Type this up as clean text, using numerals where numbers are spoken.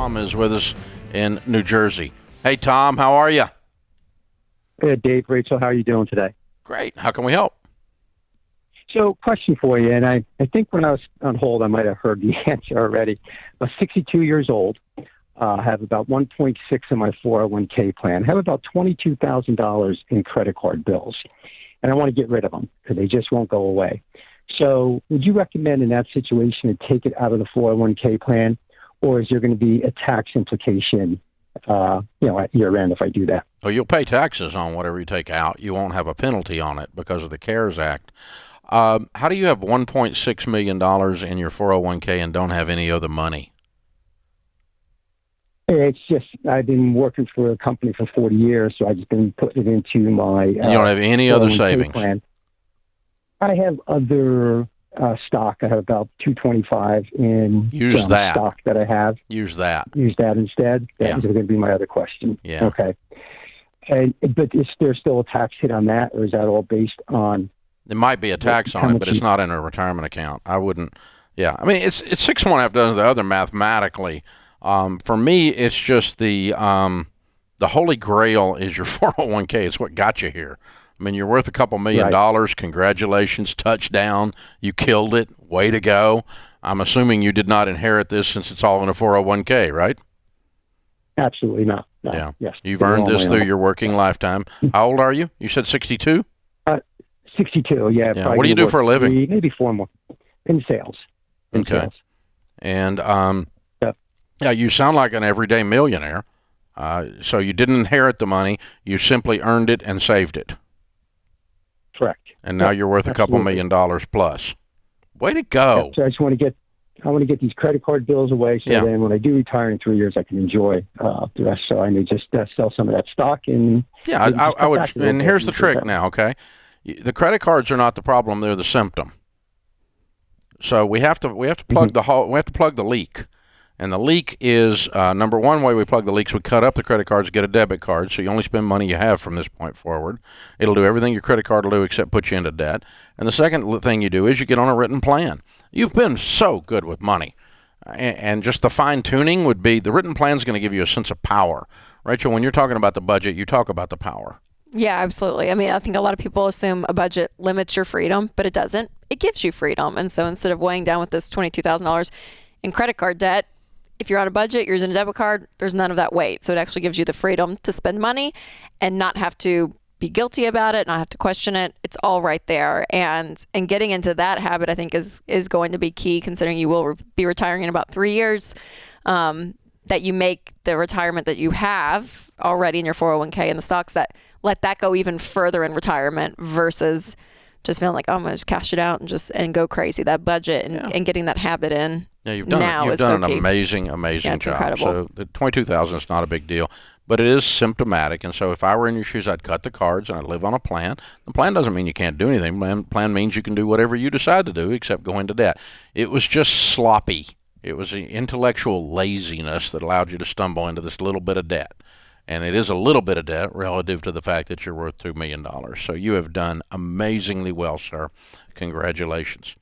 Tom is with us in New Jersey. Hey, Tom, how are you? Hey, Dave, Rachel, how are you doing today? Great. How can we help? So, question for you, and I think when I was on hold, I might have heard the answer already. I'm 62 years old, have about 1.6 in my 401k plan, have about $22,000 in credit card bills, and I want to get rid of them because they just won't go away. So would you recommend in that situation to take it out of the 401k plan, or is there going to be a tax implication at year end if I do that? Oh, you'll pay taxes on whatever you take out. You won't have a penalty on it because of the CARES Act. How do you have $1.6 million in your 401k and don't have any other money? It's just I've been working for a company for 40 years, so I've just been putting it into my. You don't have any other savings? Plan. I have other stock. I have about $225 in stock that I have. Use that. Use that instead. That was going to be my other question. Yeah. Okay. But is there still a tax hit on that, or is that all based on? There might be a tax on it, but it's not in a retirement account. I wouldn't. Yeah, I mean it's 6 and 1/2 dozen of the other mathematically. For me, it's just the Holy Grail is your 401k. It's what got you here. I mean, you're worth a couple $1 million. Congratulations, touchdown. You killed it. Way to go. I'm assuming you did not inherit this since it's all in a 401k, right? Absolutely not. No. Yeah. Yes. You've earned this through your working lifetime. How old are you? You said 62? 62, yeah. What do you do for a living? Maybe 4 more. In sales. Okay. And, yeah, you sound like an everyday millionaire. So you didn't inherit the money. You simply earned it and saved it. Correct. And now you're worth a couple $1 million plus. Way to go. So I just want to get these credit card bills away so then when I do retire in 3 years, I can enjoy the rest. So I may just sell some of that stock. And I would. And here's the trick now, okay? The credit cards are not the problem; they're the symptom. So we have to plug the leak, and the leak is number one way we plug the leaks. We cut up the credit cards, get a debit card, so you only spend money you have from this point forward. It'll do everything your credit card will do except put you into debt. And the second thing you do is you get on a written plan. You've been so good with money, and just the fine tuning would be the written plan is going to give you a sense of power. Rachel, when you're talking about the budget, you talk about the power. Yeah, absolutely. I mean, I think a lot of people assume a budget limits your freedom, but it doesn't. It gives you freedom. And so instead of weighing down with this $22,000 in credit card debt, if you're on a budget, you're using a debit card, there's none of that weight. So it actually gives you the freedom to spend money and not have to be guilty about it, not have to question it. It's all right there. And getting into that habit, I think, is going to be key, considering you will be retiring in about 3 years. That you make the retirement that you have already in your 401k and the stocks that let that go even further in retirement versus just feeling like, oh, I'm going to just cash it out and go crazy. That budget and getting that habit in. Yeah, you've done an amazing job. Incredible. So the $22,000 is not a big deal, but it is symptomatic. And so if I were in your shoes, I'd cut the cards and I'd live on a plan. The plan doesn't mean you can't do anything. Plan means you can do whatever you decide to do except go into debt. It was just sloppy. It was the intellectual laziness that allowed you to stumble into this little bit of debt. And it is a little bit of debt relative to the fact that you're worth $2 million. So you have done amazingly well, sir. Congratulations.